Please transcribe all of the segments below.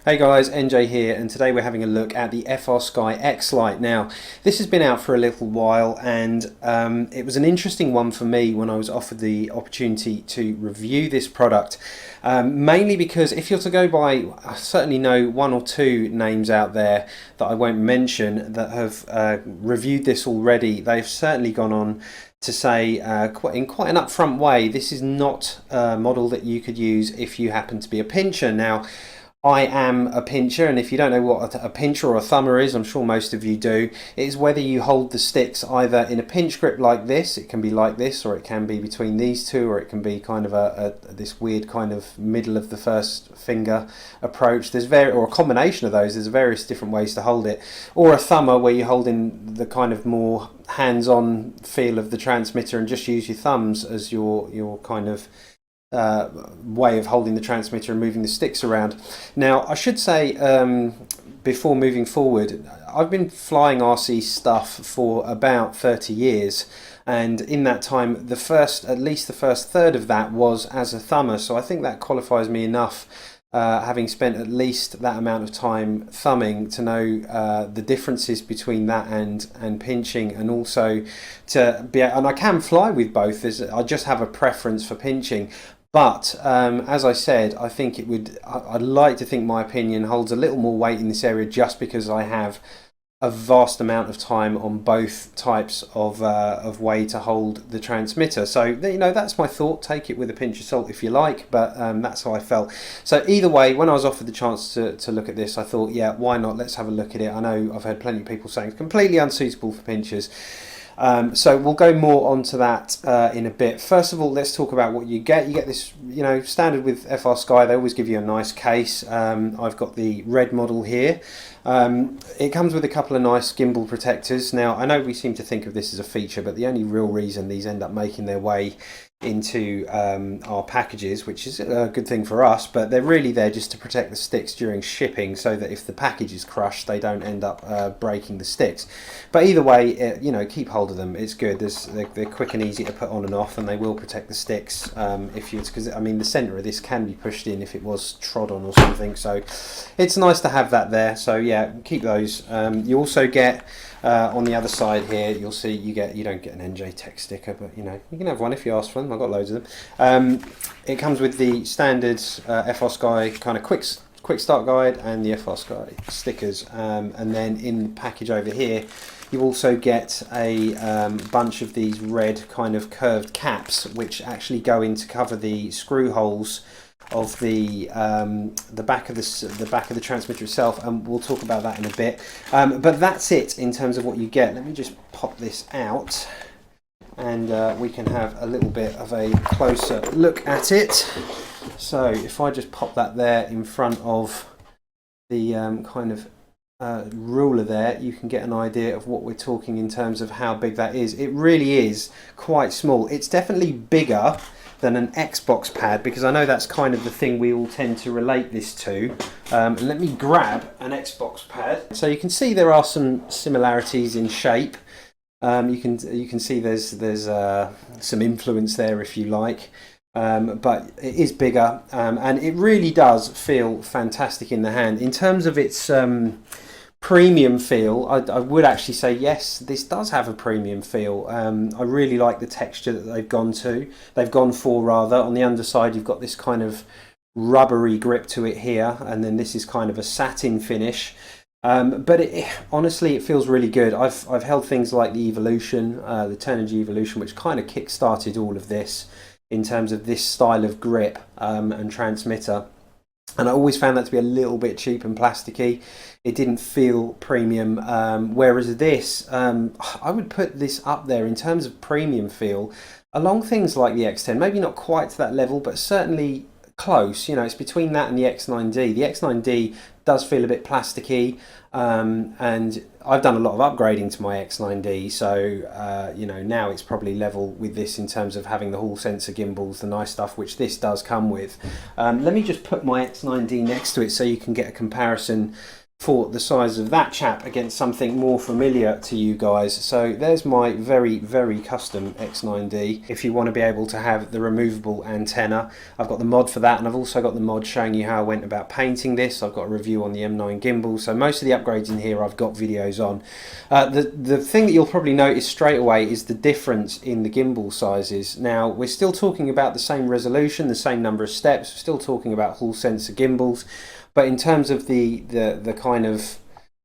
Hey guys, NJ here, and today we're having a look at the FrSky X-Lite. Now, this has been out for a little while, and it was an interesting one for me when I was offered the opportunity to review this product. Mainly because if you're to go by, I certainly know one or two names out there that I won't mention that have reviewed this already. They've certainly gone on to say in quite an upfront way, this is not a model that you could use if you happen to be a pincher. Now, I am a pincher, and if you don't know what a pincher or a thumber is, I'm sure most of you do. It is whether you hold the sticks either in a pinch grip like this, it can be like this, or it can be between these two, or it can be kind of this weird kind of middle of the first finger approach. Or a combination of those. There's various different ways to hold it, or a thumber where you hold in the kind of more hands-on feel of the transmitter and just use your thumbs as your kind of way of holding the transmitter and moving the sticks around. Now, I should say, before moving forward, I've been flying RC stuff for about 30 years, and in that time, at least the first third of that was as a thumber, so I think that qualifies me enough, having spent at least that amount of time thumbing, to know the differences between that and pinching, and also and I can fly with both. I just have a preference for pinching. But as I said, I think I'd like to think my opinion holds a little more weight in this area, just because I have a vast amount of time on both types of way to hold the transmitter. So, that's my thought. Take it with a pinch of salt if you like, but that's how I felt. So either way, when I was offered the chance to look at this, I thought, yeah, why not? Let's have a look at it. I know I've heard plenty of people saying it's completely unsuitable for pinchers. So we'll go more onto that in a bit. First of all, let's talk about what you get. You get this, standard with FrSky. They always give you a nice case. I've got the red model here. It comes with a couple of nice gimbal protectors. Now, I know we seem to think of this as a feature, but the only real reason these end up making their way into our packages, which is a good thing for us, but they're really there just to protect the sticks during shipping, so that if the package is crushed, they don't end up breaking the sticks. But either way, keep hold of them. It's good. They're quick and easy to put on and off, and they will protect the sticks because the centre of this can be pushed in if it was trod on or something. So it's nice to have that there. So yeah, keep those. You also get on the other side here, you'll see you don't get an NJ Tech sticker, but you can have one if you ask for them. I've got loads of them. It comes with the standard FrSky kind of quick start guide and the FrSky stickers, and then in the package over here you also get a bunch of these red kind of curved caps, which actually go in to cover the screw holes of the back of the transmitter itself, and we'll talk about that in a bit. But that's it in terms of what you get. Let me just pop this out, and we can have a little bit of a closer look at it. So if I just pop that there in front of the kind of ruler there, you can get an idea of what we're talking in terms of how big that is. It really is quite small. It's definitely bigger than an Xbox pad, because I know that's kind of the thing we all tend to relate this to. Let me grab an Xbox pad. So you can see there are some similarities in shape. You can see there's some influence there, if you like, but it is bigger, and it really does feel fantastic in the hand. In terms of its premium feel, I would actually say yes, this does have a premium feel. I really like the texture that they've gone for rather. On the underside, you've got this kind of rubbery grip to it here, and then this is kind of a satin finish. But honestly, it feels really good. I've held things like the Evolution, the Turnigy Evolution, which kind of kick-started all of this in terms of this style of grip and transmitter. And I always found that to be a little bit cheap and plasticky. It didn't feel premium, whereas this, I would put this up there in terms of premium feel, along things like the X10. Maybe not quite to that level, but certainly close. It's between that and the X9D. The X9D does feel a bit plasticky, and I've done a lot of upgrading to my X9D, so now it's probably level with this in terms of having the Hall sensor gimbals, the nice stuff which this does come with. Let me just put my X9D next to it so you can get a comparison for the size of that chap against something more familiar to you guys. So there's my very, very custom X9D. If you want to be able to have the removable antenna, I've got the mod for that, and I've also got the mod showing you how I went about painting this. I've got a review on the M9 gimbal, so most of the upgrades in here I've got videos on. The thing that you'll probably notice straight away is the difference in the gimbal sizes. Now, we're still talking about the same resolution, the same number of steps, we're still talking about Hall sensor gimbals, but in terms of the kind of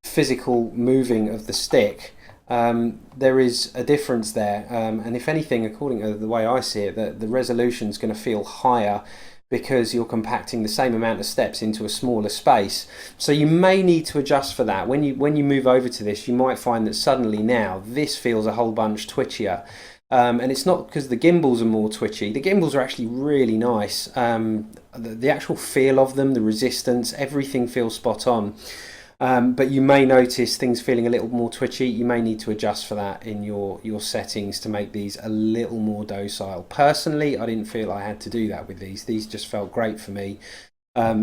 physical moving of the stick, there is a difference there, and if anything, according to the way I see it, the resolution is going to feel higher because you're compacting the same amount of steps into a smaller space. So you may need to adjust for that. When you move over to this, you might find that suddenly now this feels a whole bunch twitchier. And it's not because the gimbals are more twitchy. The gimbals are actually really nice. The actual feel of them, the resistance, everything feels spot on. But you may notice things feeling a little more twitchy. You may need to adjust for that in your settings to make these a little more docile. Personally, I didn't feel I had to do that with these. These just felt great for me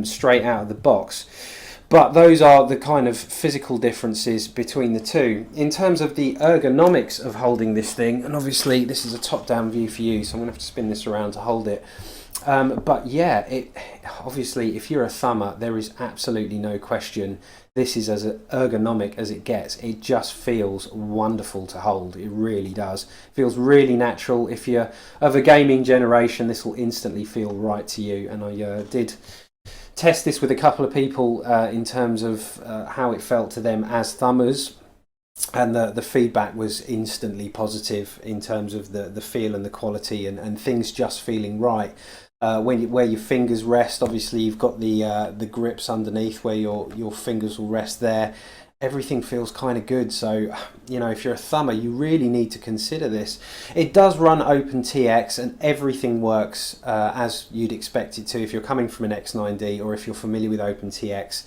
straight out of the box. But those are the kind of physical differences between the two. In terms of the ergonomics of holding this thing, and obviously this is a top-down view for you, so I'm going to have to spin this around to hold it. But yeah, obviously if you're a thumber, there is absolutely no question this is as ergonomic as it gets. It just feels wonderful to hold. It really does. It feels really natural. If you're of a gaming generation, this will instantly feel right to you. And I did test this with a couple of people in terms of how it felt to them as thumbers, and the feedback was instantly positive in terms of the feel and the quality and things just feeling right. Where your fingers rest, obviously you've got the grips underneath where your fingers will rest there. Everything feels kind of good. So, you know, if you're a thumber, you really need to consider this. It does run OpenTX and everything works as you'd expect it to if you're coming from an X9D, or if you're familiar with OpenTX.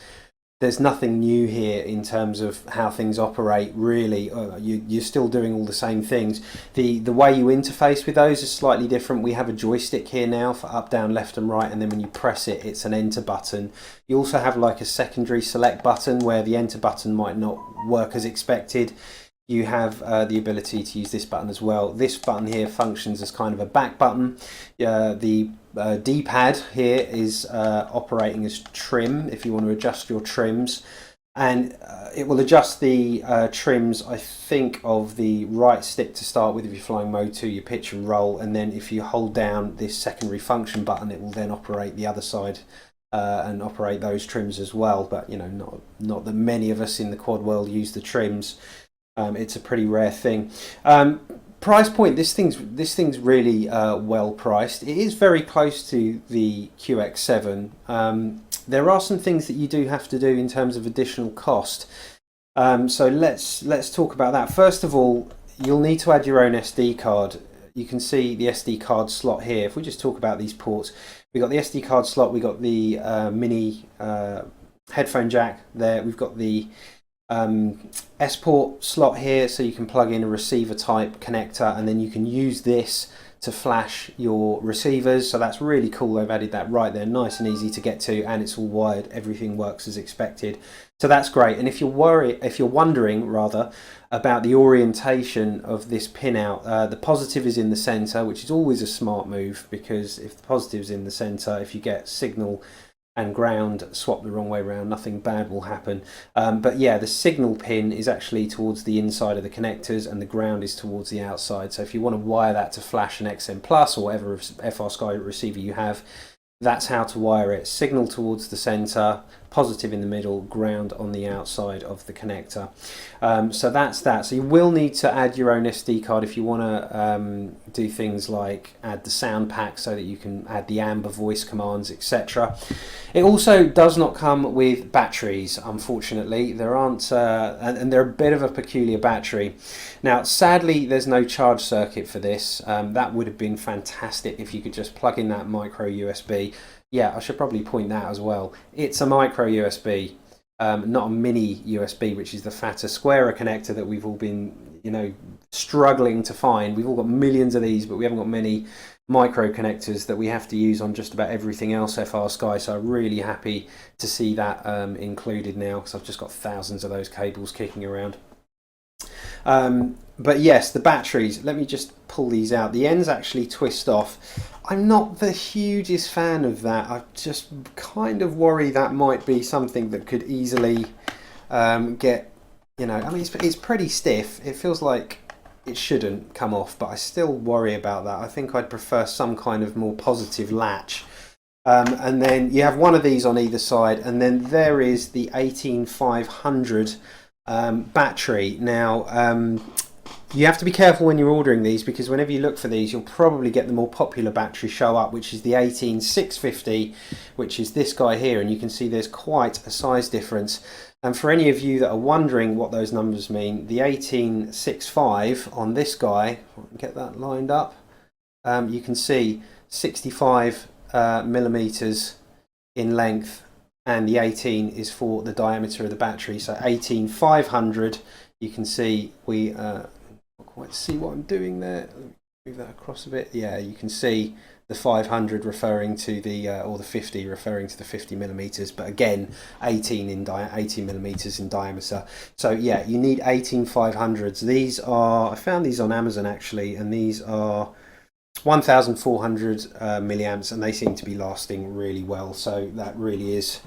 There's nothing new here in terms of how things operate, really. You're still doing all the same things. The way you interface with those is slightly different. We have a joystick here now for up, down, left and right, and then when you press it, it's an enter button. You also have like a secondary select button where the enter button might not work as expected. You have the ability to use this button as well. This button here functions as kind of a back button. The D-pad here is operating as trim if you want to adjust your trims, and it will adjust the trims, I think, of the right stick to start with if you're flying mode 2, your pitch and roll, and then if you hold down this secondary function button, it will then operate the other side and operate those trims as well. But you know, not that many of us in the quad world use the trims. It's a pretty rare thing. Price point, this thing's really well priced. It is very close to the QX7. There are some things that you do have to do in terms of additional cost. So let's talk about that. First of all, you'll need to add your own SD card. You can see the SD card slot here. If we just talk about these ports, we've got the SD card slot, we've got the mini headphone jack there, we've got the S-port slot here, so you can plug in a receiver type connector, and then you can use this to flash your receivers. So that's really cool. They've added that right there, nice and easy to get to, and it's all wired. Everything works as expected, so that's great. And if you're wondering rather about the orientation of this pinout, the positive is in the center, which is always a smart move, because if the positive is in the center, if you get signal and ground swap the wrong way around, nothing bad will happen. But yeah, the signal pin is actually towards the inside of the connectors and the ground is towards the outside. So if you want to wire that to flash an XM Plus or whatever FrSky receiver you have, that's how to wire it. Signal towards the center, positive in the middle, ground on the outside of the connector. So that's that. So you will need to add your own SD card if you want to do things like add the sound pack so that you can add the amber voice commands, etc. It also does not come with batteries, unfortunately. There aren't, and they're a bit of a peculiar battery. Now, sadly, there's no charge circuit for this. That would have been fantastic if you could just plug in that micro USB. Yeah, I should probably point that as well. It's a micro USB, not a mini USB, which is the fatter, squarer connector that we've all been, you know, struggling to find. We've all got millions of these, but we haven't got many micro connectors that we have to use on just about everything else FrSky, so I'm really happy to see that included now, because I've just got thousands of those cables kicking around. But yes, the batteries, let me just pull these out. The ends actually twist off. I'm not the hugest fan of that. I just kind of worry that might be something that could easily get, you know, I mean, it's pretty stiff. It feels like it shouldn't come off, but I still worry about that. I think I'd prefer some kind of more positive latch. And then you have one of these on either side, and then there is the 18500 battery. Now, you have to be careful when you're ordering these, because whenever you look for these, you'll probably get the more popular battery show up, which is the 18650, which is this guy here, and you can see there's quite a size difference. And for any of you that are wondering what those numbers mean, the 1865 on this guy, if I can get that lined up, you can see 65 millimeters in length, and the 18 is for the diameter of the battery. So 18500, you can see we can't quite see what I'm doing there. Let me move that across a bit. Yeah, you can see the 500 referring to the or the 50 referring to the 50 millimeters, but again 18 millimeters in diameter. So yeah, you need 18500s. These are, I found these on Amazon actually, and these are 1400 milliamps, and they seem to be lasting really well, so that really is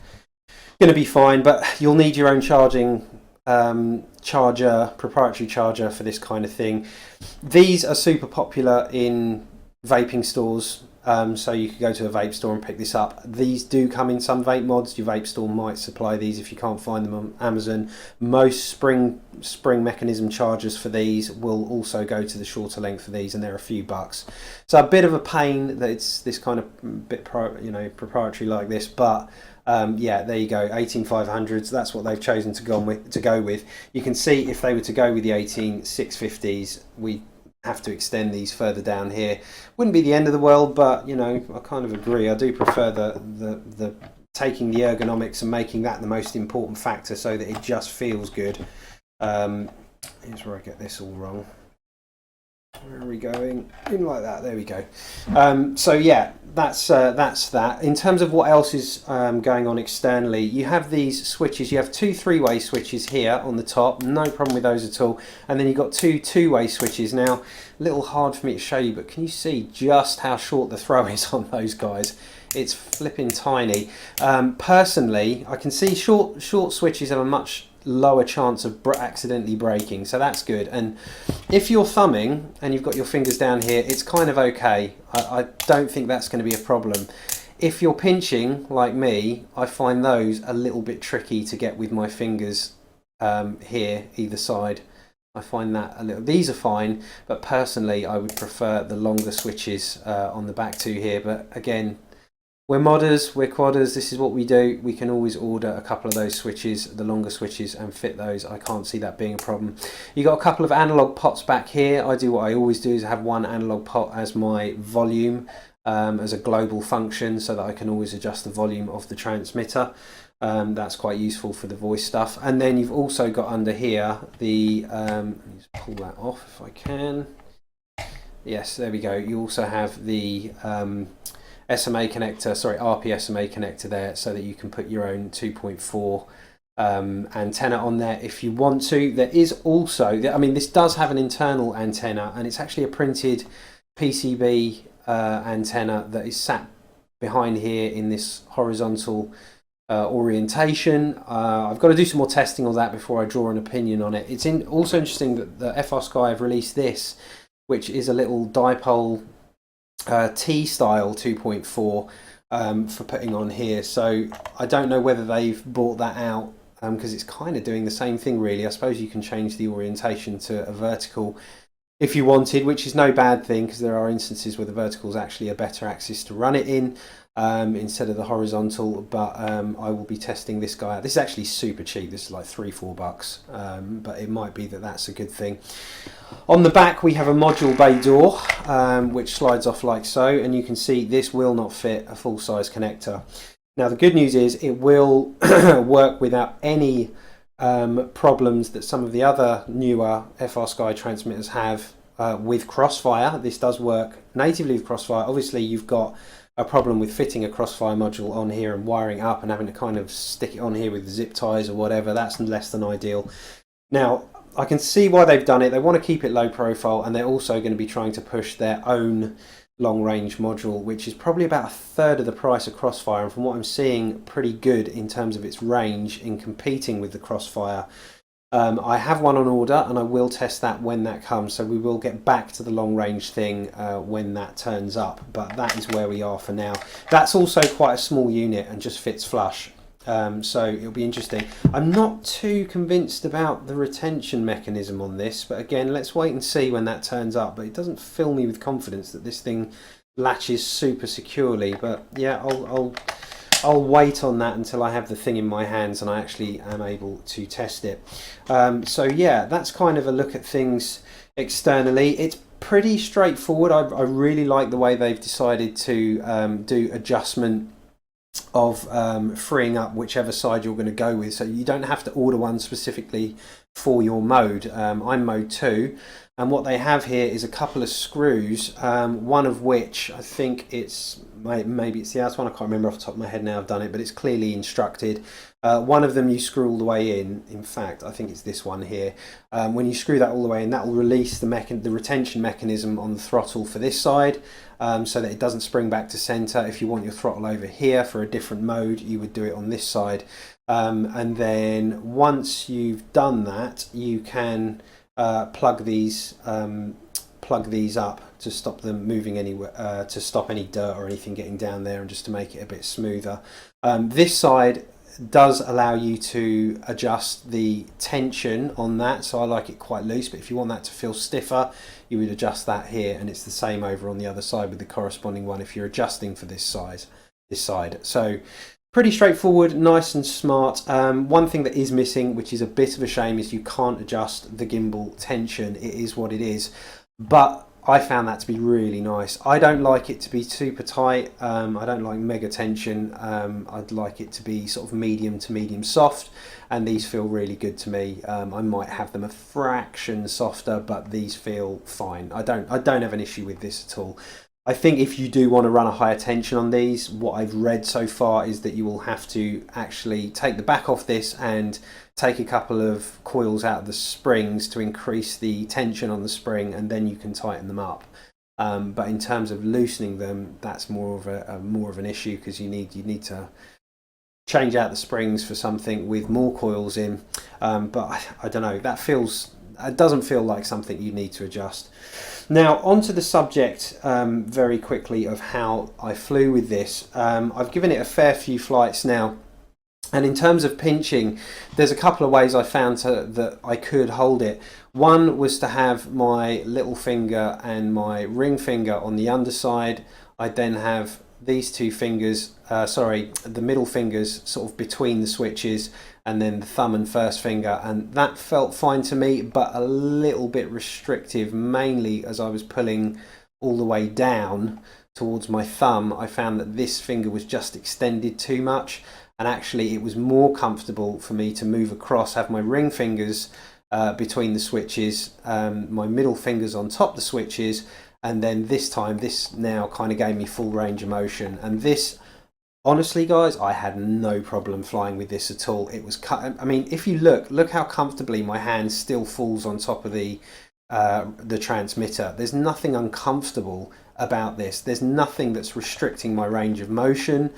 going to be fine. But you'll need your own charging charger, proprietary charger for this kind of thing. These are super popular in vaping stores, so you could go to a vape store and pick this up. These do come in some vape mods. Your vape store might supply these if you can't find them on Amazon. Most spring mechanism chargers for these will also go to the shorter length of these, and they're a few bucks. So a bit of a pain that it's this kind of bit proprietary like this, but yeah, there you go, 18500s. That's what they've chosen to go with. You can see if they were to go with the 18650s, we have to extend these further down here. Wouldn't be the end of the world, but you know, I kind of agree. I do prefer the taking the ergonomics and making that the most important factor, so that it just feels good. Here's where I get this all wrong. Where are we going? In like that. There we go. So yeah, that's that. In terms of what else is going on externally, you have these switches. You have two three-way switches here on the top. No problem with those at all. And then you've got two two-way switches. Now, a little hard for me to show you, but can you see just how short the throw is on those guys? It's flipping tiny. Personally, I can see short switches have a much lower chance of accidentally breaking, so that's good. And if you're thumbing and you've got your fingers down here, it's kind of okay. I don't think that's going to be a problem. If you're pinching like me, I find those a little bit tricky to get with my fingers here either side. I find that a little. These are fine, but personally I would prefer the longer switches on the back two here. But again, we're modders, we're quadders, this is what we do. We can always order a couple of those switches, the longer switches, and fit those. I can't see that being a problem. You got a couple of analog pots back here. I do what I always do, is have one analog pot as my volume, as a global function, so that I can always adjust the volume of the transmitter. That's quite useful for the voice stuff. And then you've also got under here the, let me just pull that off if I can. Yes, there we go. You also have the SMA connector, sorry, RP SMA connector there, so that you can put your own 2.4 antenna on there if you want to. There is also, I mean, this does have an internal antenna, and it's actually a printed PCB antenna that is sat behind here in this horizontal orientation. I've got to do some more testing on that before I draw an opinion on it. It's also interesting that the FrSky have released this, which is a little dipole T-style 2.4 for putting on here. So I don't know whether they've brought that out, because it's kind of doing the same thing really. I suppose you can change the orientation to a vertical if you wanted, which is no bad thing, because there are instances where the vertical is actually a better axis to run it in instead of the horizontal. But I will be testing this guy out. This is actually super cheap. This is like $3-4 bucks, but it might be that that's a good thing. On the back we have a module bay door, which slides off like so, and you can see this will not fit a full-size connector. Now the good news is it will work without any problems that some of the other newer FrSky transmitters have with Crossfire. This does work natively with Crossfire. Obviously, you've got a problem with fitting a Crossfire module on here and wiring it up and having to kind of stick it on here with zip ties or whatever. That's less than ideal. Now, I can see why they've done it. They want to keep it low profile, and they're also going to be trying to push their own long range module, which is probably about a third of the price of Crossfire, and from what I'm seeing, pretty good in terms of its range in competing with the Crossfire. I have one on order, and I will test that when that comes, so we will get back to the long range thing when that turns up, but that is where we are for now. That's also quite a small unit and just fits flush, so it'll be interesting. I'm not too convinced about the retention mechanism on this, but again, let's wait and see when that turns up. But it doesn't fill me with confidence that this thing latches super securely, but yeah, I'll wait on that until I have the thing in my hands and I actually am able to test it. So yeah, that's kind of a look at things externally. It's pretty straightforward. I really like the way they've decided to do adjustment of freeing up whichever side you're going to go with, so you don't have to order one specifically for your mode. I'm mode 2, and what they have here is a couple of screws, one of which I think maybe it's the last one, I can't remember off the top of my head now. I've done it, but it's clearly instructed. One of them you screw all the way in fact I think it's this one here. When you screw that all the way in, that will release the retention mechanism on the throttle for this side, so that it doesn't spring back to center. If you want your throttle over here for a different mode, you would do it on this side, and then once you've done that, you can plug these up to stop them moving anywhere, to stop any dirt or anything getting down there, and just to make it a bit smoother. This side does allow you to adjust the tension on that, so I like it quite loose, but if you want that to feel stiffer, you would adjust that here, and it's the same over on the other side with the corresponding one if you're adjusting for this side. So pretty straightforward, nice and smart. One thing that is missing, which is a bit of a shame, is you can't adjust the gimbal tension. It is what it is, but I found that to be really nice. I don't like it to be super tight. I don't like mega tension. I'd like it to be sort of medium to medium soft, and these feel really good to me. I might have them a fraction softer, but these feel fine. I don't have an issue with this at all. I think if you do want to run a higher tension on these, what I've read so far is that you will have to actually take the back off this and take a couple of coils out of the springs to increase the tension on the spring, and then you can tighten them up. But in terms of loosening them, that's more of an issue, because you need to change out the springs for something with more coils in. But I don't know, it doesn't feel like something you need to adjust. Now, onto the subject very quickly of how I flew with this. I've given it a fair few flights now, and in terms of pinching, there's a couple of ways I found that I could hold it. One was to have my little finger and my ring finger on the underside. I'd then have these two fingers, the middle fingers sort of between the switches, and then the thumb and first finger, and that felt fine to me, but a little bit restrictive, mainly as I was pulling all the way down towards my thumb. I found that this finger was just extended too much, and actually it was more comfortable for me to move across, have my ring fingers between the switches, my middle fingers on top of the switches, and then this now kind of gave me full range of motion. And this, honestly guys, I had no problem flying with this at all. It was I mean, if you look how comfortably my hand still falls on top of the transmitter. There's nothing uncomfortable about this. There's nothing that's restricting my range of motion.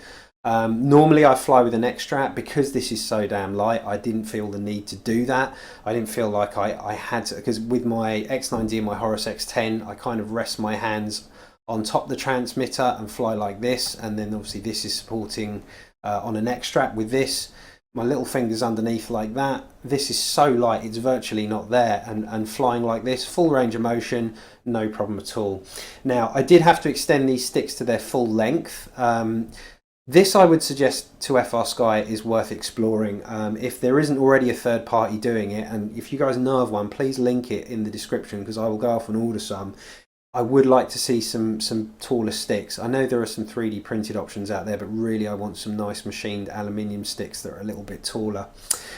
Normally I fly with a neck strap. Because this is so damn light, I didn't feel the need to do that. I didn't feel like I had to, because with my X9D and my Horus X10, I kind of rest my hands on top of the transmitter and fly like this, and then obviously this is supporting on a neck strap with this. My little fingers underneath like that. This is so light, it's virtually not there, and flying like this, full range of motion, no problem at all. Now, I did have to extend these sticks to their full length. This I would suggest to FrSky is worth exploring. If there isn't already a third party doing it, and if you guys know of one, please link it in the description, because I will go off and order some. I would like to see some taller sticks. I know there are some 3D printed options out there, but really I want some nice machined aluminium sticks that are a little bit taller.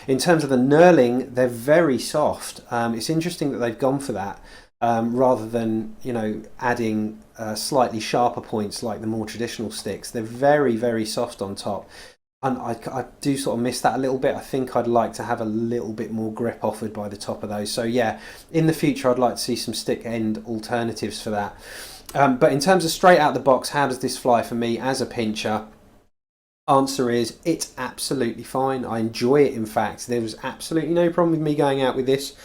In terms of the knurling, they're very soft. It's interesting that they've gone for that. rather than, you know, adding slightly sharper points like the more traditional sticks. They're very, very soft on top. And I do sort of miss that a little bit. I think I'd like to have a little bit more grip offered by the top of those. So yeah, in the future I'd like to see some stick end alternatives for that. But in terms of straight out the box, how does this fly for me as a pincher? Answer is it's absolutely fine. I enjoy it. In fact, there was absolutely no problem with me going out with this.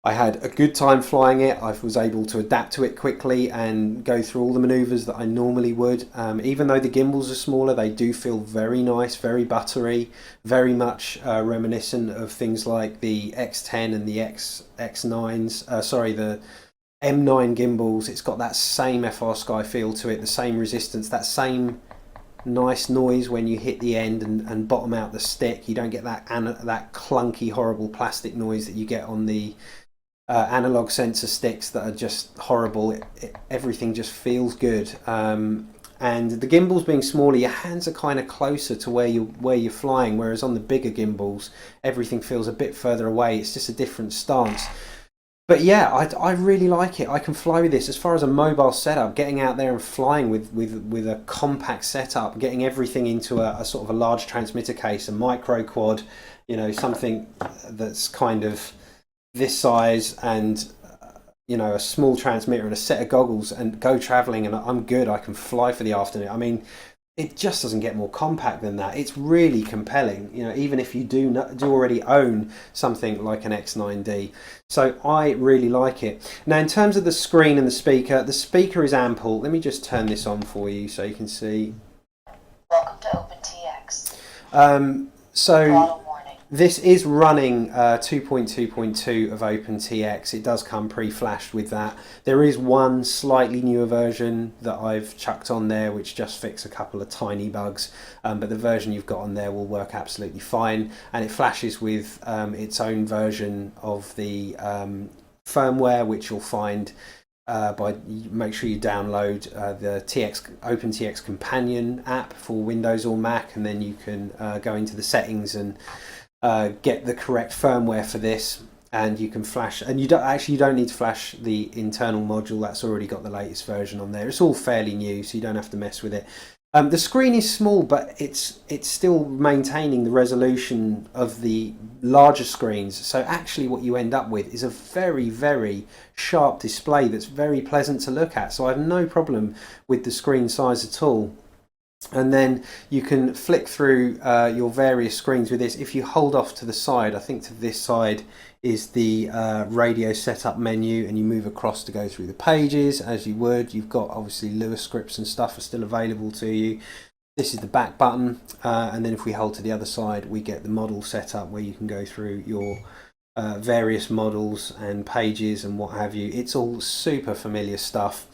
I had a good time flying it. I was able to adapt to it quickly and go through all the maneuvers that I normally would. Even though the gimbals are smaller, they do feel very nice, very buttery, very much reminiscent of things like the X10 and the X9s. Sorry, the M9 gimbals. It's got that same FrSky feel to it, the same resistance, that same nice noise when you hit the end and bottom out the stick. You don't get that clunky, horrible plastic noise that you get on the analog sensor sticks that are just horrible. Everything just feels good. And the gimbals being smaller, your hands are kind of closer to where you're flying, whereas on the bigger gimbals, everything feels a bit further away. It's just a different stance. But yeah, I really like it. I can fly with this. As far as a mobile setup, getting out there and flying with a compact setup, getting everything into a sort of a large transmitter case, a micro quad, you know, something that's kind of this size, and you know, a small transmitter and a set of goggles, and go traveling, and I'm good. I can fly for the afternoon. I mean, it just doesn't get more compact than that. It's really compelling, you know, even if you do already own something like an X9D. So I really like it. Now, in terms of the screen and the speaker is ample. Let me just turn this on for you so you can see. Welcome to OpenTX. So this is running 2.2.2 of OpenTX. It does come pre-flashed with that. There is one slightly newer version that I've chucked on there which just fixes a couple of tiny bugs, but the version you've got on there will work absolutely fine, and it flashes with its own version of the firmware, which you'll find make sure you download the OpenTX Companion app for Windows or Mac, and then you can go into the settings and get the correct firmware for this, and you can flash. And you don't need to flash the internal module. That's already got the latest version on there. It's all fairly new, so you don't have to mess with it. The screen is small, but it's still maintaining the resolution of the larger screens. So actually what you end up with is a very, very sharp display that's very pleasant to look at. So I have no problem with the screen size at all. And then you can flick through your various screens with this. If you hold off to the side, I think to this side is the radio setup menu, and you move across to go through the pages as you would. You've got obviously Lewis scripts and stuff are still available to you. This is the back button, and then if we hold to the other side, we get the model setup where you can go through your various models and pages and what have you. It's all super familiar stuff.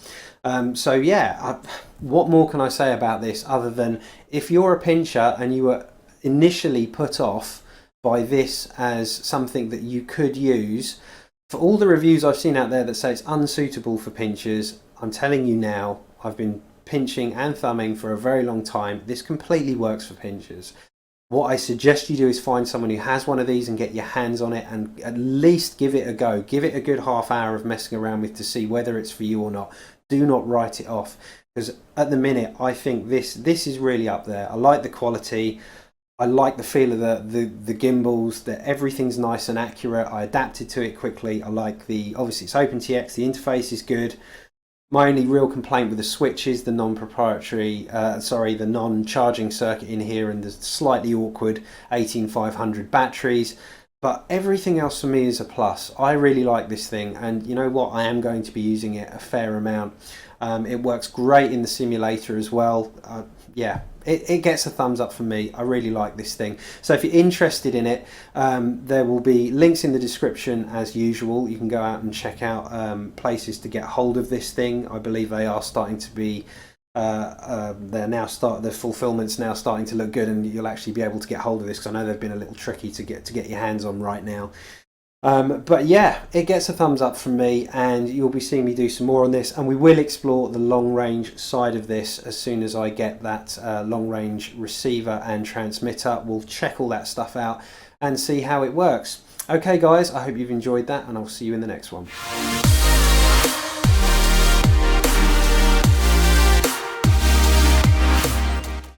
So yeah, what more can I say about this other than if you're a pincher and you were initially put off by this as something that you could use, for all the reviews I've seen out there that say it's unsuitable for pinchers, I'm telling you now, I've been pinching and thumbing for a very long time. This completely works for pinchers. What I suggest you do is find someone who has one of these and get your hands on it and at least give it a go. Give it a good half hour of messing around with to see whether it's for you or not. Do not write it off, because at the minute I think this is really up there. I like the quality. I like the feel of the gimbals, that everything's nice and accurate. I adapted to it quickly. I like obviously it's OpenTX, the interface is good. My only real complaint with the switch is the the non-charging circuit in here and the slightly awkward 18500 batteries. But everything else for me is a plus. I really like this thing, and you know what? I am going to be using it a fair amount. It works great in the simulator as well. Yeah, it gets a thumbs up from me. I really like this thing. So if you're interested in it, there will be links in the description as usual. You can go out and check out places to get hold of this thing. I believe they are starting to be the fulfillment's now starting to look good, and you'll actually be able to get hold of this, because I know they've been a little tricky to get your hands on right now. But yeah, it gets a thumbs up from me, and you'll be seeing me do some more on this, and we will explore the long range side of this as soon as I get that long range receiver and transmitter. We'll check all that stuff out and see how it works. Okay guys, I hope you've enjoyed that, and I'll see you in the next one.